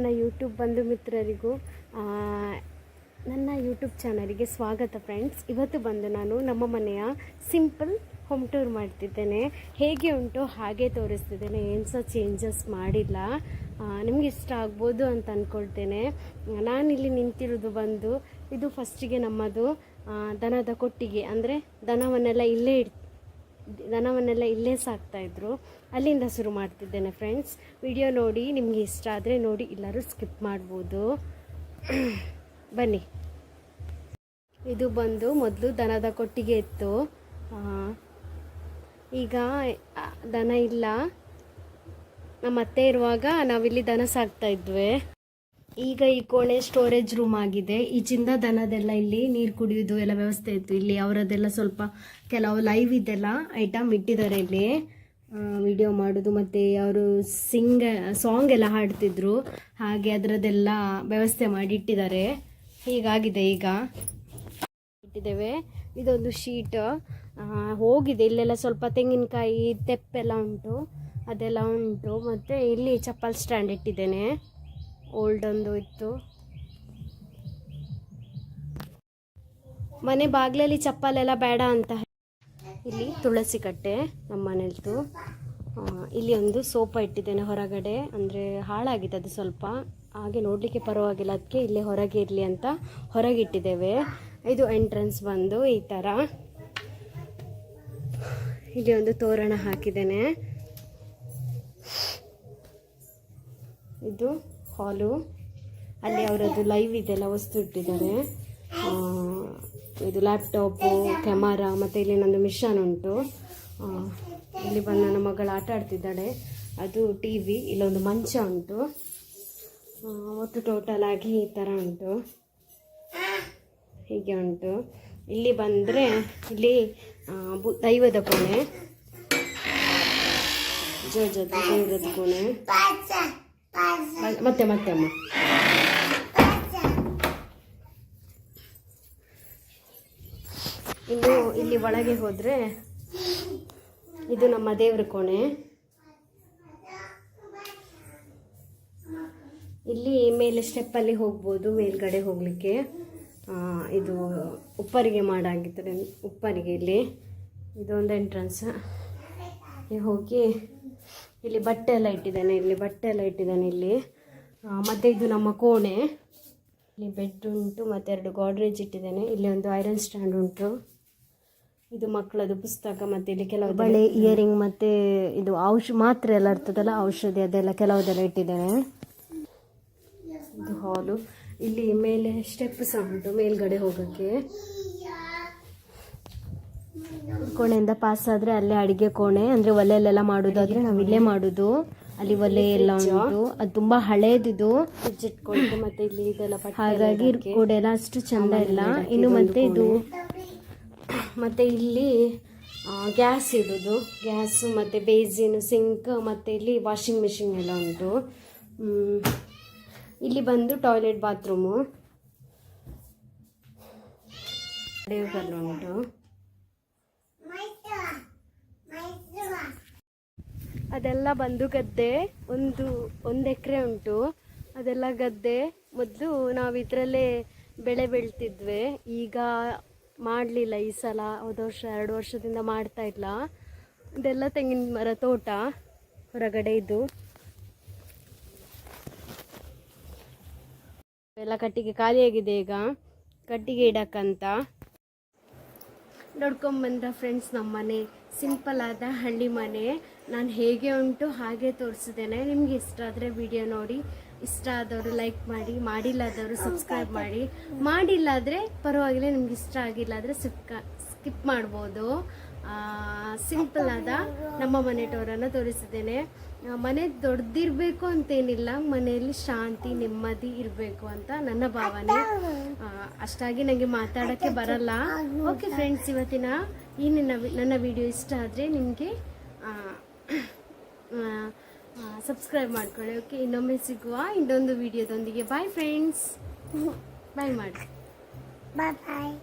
ನನ್ನ ಯೂಟ್ಯೂಬ್ ಬಂಧು ಮಿತ್ರರಿಗೂ ನನ್ನ ಯೂಟ್ಯೂಬ್ ಚಾನಲಿಗೆ ಸ್ವಾಗತ ಫ್ರೆಂಡ್ಸ್. ಇವತ್ತು ಬಂದು ನಾನು ನಮ್ಮ ಮನೆಯ ಸಿಂಪಲ್ ಹೋಮ್ ಟೂರ್ ಮಾಡ್ತಿದ್ದೇನೆ. ಹೇಗೆ ಉಂಟು ಹಾಗೆ ತೋರಿಸ್ತಿದ್ದೇನೆ, ಏನು ಸಹ ಚೇಂಜಸ್ ಮಾಡಿಲ್ಲ. ನಿಮ್ಗೆ ಇಷ್ಟ ಆಗ್ಬೋದು ಅಂತ ಅಂದ್ಕೊಳ್ತೇನೆ. ನಾನಿಲ್ಲಿ ನಿಂತಿರೋದು ಬಂದು, ಇದು ಫಸ್ಟಿಗೆ ನಮ್ಮದು ದನದ ಕೊಟ್ಟಿಗೆ, ಅಂದರೆ ದನವನ್ನೆಲ್ಲ ಇಲ್ಲೇ ಸಾಕ್ತಾಯಿದ್ರು, ಅಲ್ಲಿಂದ ಶುರು ಮಾಡ್ತಿದ್ದೇನೆ ಫ್ರೆಂಡ್ಸ್. ವಿಡಿಯೋ ನೋಡಿ, ನಿಮಗೆ ಇಷ್ಟ ಆದರೆ ನೋಡಿ, ಎಲ್ಲರೂ ಸ್ಕಿಪ್ ಮಾಡ್ಬೋದು. ಬನ್ನಿ. ಇದು ಬಂದು ಮೊದಲು ದನದ ಕೊಟ್ಟಿಗೆ ಇತ್ತು. ಈಗ ದನ ಇಲ್ಲ. ನಮ್ಮ ಅತ್ತೆ ಇರುವಾಗ ನಾವಿಲ್ಲಿ ದನ ಸಾಕ್ತಾ ಇದ್ವಿ. ಈಗ ಈ ಕೋಣೆ ಸ್ಟೋರೇಜ್ ರೂಮ್ ಆಗಿದೆ. ಈಚಿಂದ ದನದೆಲ್ಲ ಇಲ್ಲಿ ನೀರು ಕುಡಿಯೋದು ಎಲ್ಲ ವ್ಯವಸ್ಥೆ ಇತ್ತು. ಇಲ್ಲಿ ಅವರದ್ದೆಲ್ಲ ಸ್ವಲ್ಪ ಕೆಲವು ಲೈವ್ ಇದೆಲ್ಲ ಐಟಮ್ ಇಟ್ಟಿದ್ದಾರೆ ಇಲ್ಲಿ, ವಿಡಿಯೋ ಮಾಡೋದು, ಮತ್ತು ಅವರು ಸಾಂಗ್ ಎಲ್ಲ ಹಾಡ್ತಿದ್ರು, ಹಾಗೆ ಅದರದ್ದೆಲ್ಲ ವ್ಯವಸ್ಥೆ ಮಾಡಿ ಇಟ್ಟಿದ್ದಾರೆ. ಹೀಗಾಗಿದೆ. ಈಗ ಇಟ್ಟಿದ್ದೇವೆ. ಇದೊಂದು ಶೀಟ್ ಹೋಗಿದೆ. ಇಲ್ಲೆಲ್ಲ ಸ್ವಲ್ಪ ತೆಂಗಿನಕಾಯಿ ತೆಪ್ಪೆಲ್ಲ ಉಂಟು, ಅದೆಲ್ಲ ಉಂಟು. ಮತ್ತು ಇಲ್ಲಿ ಚಪ್ಪಲ್ ಸ್ಟ್ಯಾಂಡ್ ಇಟ್ಟಿದ್ದೇನೆ, ಓಲ್ಡ್ ಒಂದು ಇತ್ತು. ಮನೆ ಬಾಗಿಲಲ್ಲಿ ಚಪ್ಪಲೆಲ್ಲ ಬೇಡ ಅಂತ. ಇಲ್ಲಿ ತುಳಸಿ ಕಟ್ಟೆ ನಮ್ಮ ಮನೆಯಲ್ತು. ಇಲ್ಲಿ ಒಂದು ಸೋಫಾ ಇಟ್ಟಿದ್ದೇನೆ ಹೊರಗಡೆ, ಅಂದರೆ ಹಾಳಾಗಿದೆ ಅದು ಸ್ವಲ್ಪ, ಹಾಗೆ ನೋಡಲಿಕ್ಕೆ ಪರವಾಗಿಲ್ಲ, ಅದಕ್ಕೆ ಇಲ್ಲೇ ಹೊರಗೆ ಇರಲಿ ಅಂತ ಹೊರಗೆ ಇಟ್ಟಿದ್ದೇವೆ. ಇದು ಎಂಟ್ರೆನ್ಸ್ ಬಂದು ಈ ಥರ. ಇಲ್ಲಿ ಒಂದು ತೋರಣ ಹಾಕಿದ್ದೇನೆ. ಇದು ಹಾಲು, ಅಲ್ಲಿ ಅವರದ್ದು ಲೈವ್ ಇದೆಲ್ಲ ವಸ್ತು ಇಟ್ಟಿದ್ದಾರೆ. ಇದು ಲ್ಯಾಪ್ಟಾಪು, ಕ್ಯಾಮರಾ, ಮತ್ತು ಇಲ್ಲಿ ನಂದು ಮಿಷನ್ ಉಂಟು. ಇಲ್ಲಿ ಬಂದು ನನ್ನ ಮಗಳು ಆಟ ಆಡ್ತಿದ್ದಾಳೆ, ಅದು ಟಿ ವಿ. ಇಲ್ಲೊಂದು ಮಂಚ ಉಂಟು. ಒಟ್ಟು ಟೋಟಲ್ ಆಗಿ ಈ ಥರ ಉಂಟು, ಹೀಗೆ ಉಂಟು. ಇಲ್ಲಿ ಬಂದರೆ ಇಲ್ಲಿ ದೈವದ ಕೋಣೆ, ಜೋಜದ ದೇವರದ ಕೋಣೆ. ಮತ್ತೆ ಅಮ್ಮ ಇನ್ನು ಇಲ್ಲಿ ಒಳಗೆ ಹೋದರೆ ಇದು ನಮ್ಮ ದೇವ್ರ ಕೋಣೆ. ಇಲ್ಲಿ ಮೇಲೆ ಸ್ಟೆಪ್ಪಲ್ಲಿ ಹೋಗ್ಬೋದು ಮೇಲ್ಗಡೆ ಹೋಗಲಿಕ್ಕೆ. ಇದು ಉಪ್ಪರಿಗೆ ಮಾಡಾಗಿದ್ದಾರೆ, ಉಪ್ಪರಿಗೆ. ಇಲ್ಲಿ ಇದೊಂದು ಎಂಟ್ರೆನ್ಸ್. ಹೋಗಿ ಇಲ್ಲಿ ಬಟ್ಟೆ ಎಲ್ಲ ಇಟ್ಟಿದ್ದಾನೆ, ಇಲ್ಲಿ. ಮತ್ತು ಇದು ನಮ್ಮ ಕೋಣೆ. ಇಲ್ಲಿ ಬೆಡ್ ಉಂಟು, ಮತ್ತು 2 ಗೋಡ್ರೇಜ್ ಇಟ್ಟಿದ್ದೇನೆ. ಇಲ್ಲಿ ಒಂದು ಐರನ್ ಸ್ಟ್ಯಾಂಡ್ ಉಂಟು. ಇದು ಮಕ್ಕಳದು ಪುಸ್ತಕ, ಮತ್ತು ಇಲ್ಲಿ ಕೆಲವು ಬಳೆ, ಇಯರಿಂಗ್, ಮತ್ತು ಇದು ಮಾತ್ರೆ ಎಲ್ಲ ಇರ್ತದಲ್ಲ, ಔಷಧಿ, ಅದೆಲ್ಲ ಕೆಲವುದೆಲ್ಲ ಇಟ್ಟಿದ್ದೇನೆ. ಇದು ಹಾಲು. ಇಲ್ಲಿ ಮೇಲೆ ಸ್ಟೆಪ್ ಸಹ ಉಂಟು ಮೇಲ್ಗಡೆ ಹೋಗೋಕ್ಕೆ. ಕೋಣೆಯಿಂದ ಪಾಸ್ ಆದರೆ ಅಲ್ಲೇ ಅಡಿಗೆ ಕೋಣೆ, ಅಂದರೆ ಒಲೆಯಲ್ಲೆಲ್ಲ ಮಾಡೋದಾದ್ರೆ ನಾವು ಇಲ್ಲೇ ಮಾಡೋದು. ಅಲ್ಲಿ ಒಲೆ ಎಲ್ಲ ಉಂಟು, ಅದು ತುಂಬ ಹಳೇದಿದು, ಇಟ್ಕೊಂಡು. ಮತ್ತು ಇಲ್ಲಿ ಇದೆಲ್ಲ ಹಾಗಾಗಿ ಕೋಣೆ ಎಲ್ಲ ಅಷ್ಟು ಚೆಂದ ಇಲ್ಲ ಇನ್ನು. ಮತ್ತು ಇದು, ಮತ್ತು ಇಲ್ಲಿ ಗ್ಯಾಸ್ ಇಡೋದು, ಗ್ಯಾಸು, ಮತ್ತು ಬೇಸಿನ್, ಸಿಂಕ್, ಮತ್ತು ಇಲ್ಲಿ ವಾಷಿಂಗ್ ಮಿಷಿನ್ ಎಲ್ಲ ಉಂಟು. ಇಲ್ಲಿ ಬಂದು ಟಾಯ್ಲೆಟ್, ಬಾತ್ರೂಮು, ದೇವಕಲ್ಲು ಉಂಟು. ಅದೆಲ್ಲ ಬಂದು ಗದ್ದೆ, ಒಂದು ಎಕರೆ ಉಂಟು. ಅದೆಲ್ಲ ಗದ್ದೆ. ಮೊದಲು ನಾವು ಇದರಲ್ಲೇ ಬೆಳೆ ಬೆಳ್ತಿದ್ವಿ, ಈಗ ಮಾಡಲಿಲ್ಲ ಈ ಸಲ. ಹೋದ ವರ್ಷ 2 ವರ್ಷದಿಂದ ಮಾಡ್ತಾ ಇಲ್ಲ. ಇದೆಲ್ಲ ತೆಂಗಿನ ಮರ ತೋಟ ಹೊರಗಡೆ. ಇದು ಎಲ್ಲ ಕಟ್ಟಿಗೆ ಖಾಲಿಯಾಗಿದೆ, ಈಗ ಕಟ್ಟಿಗೆ ಇಡಕ್ಕಂತ. ನೋಡ್ಕೊಂಬಂದ ಫ್ರೆಂಡ್ಸ್, ನಮ್ಮ ಮನೆ ಸಿಂಪಲ್ ಆದ ಹಳ್ಳಿ ಮನೆ. ನಾನು ಹೇಗೆ ಉಂಟು ಹಾಗೆ ತೋರಿಸಿದ್ದೇನೆ. ನಿಮಗೆ ಇಷ್ಟ ಆದರೆ ವಿಡಿಯೋ ನೋಡಿ, ಇಷ್ಟ ಆದವರು ಲೈಕ್ ಮಾಡಿ, ಮಾಡಿಲ್ಲದವರು ಸಬ್ಸ್ಕ್ರೈಬ್ ಮಾಡಿ. ಮಾಡಿಲ್ಲ ಆದರೆ ಪರವಾಗಿಲ್ಲ, ನಿಮ್ಗೆ ಇಷ್ಟ ಆಗಿಲ್ಲ ಆದರೆ ಸ್ಕಿಪ್ ಮಾಡ್ಬೋದು. ಸಿಂಪಲ್ ಆದ ನಮ್ಮ ಮನೆ ಟೂರನ್ನು ತೋರಿಸಿದ್ದೇನೆ. ಮನೆ ದೊಡ್ಡದಿರಬೇಕು ಅಂತೇನಿಲ್ಲ, ಮನೆಯಲ್ಲಿ ಶಾಂತಿ ನೆಮ್ಮದಿ ಇರಬೇಕು ಅಂತ ನನ್ನ ಭಾವನೆ. ಅಷ್ಟಾಗಿ ನನಗೆ ಮಾತಾಡೋಕ್ಕೆ ಬರಲ್ಲ. ಓಕೆ ಫ್ರೆಂಡ್ಸ್, ಇವತ್ತಿನ ಈ ನನ್ನ ವಿಡಿಯೋ ಇಷ್ಟ ಆದರೆ ನಿಮಗೆ ಸಬ್ಸ್ಕ್ರೈಬ್ ಮಾಡ್ಕೊಳ್ಳಿ. ಓಕೆ, ಇನ್ನೊಮ್ಮೆ ಸಿಗುವ ಇನ್ನೊಂದು ವಿಡಿಯೋದೊಂದಿಗೆ. ಬಾಯ್ ಫ್ರೆಂಡ್ಸ್, ಬಾಯ್ ಮಾಡಿ. ಬಾಯ್.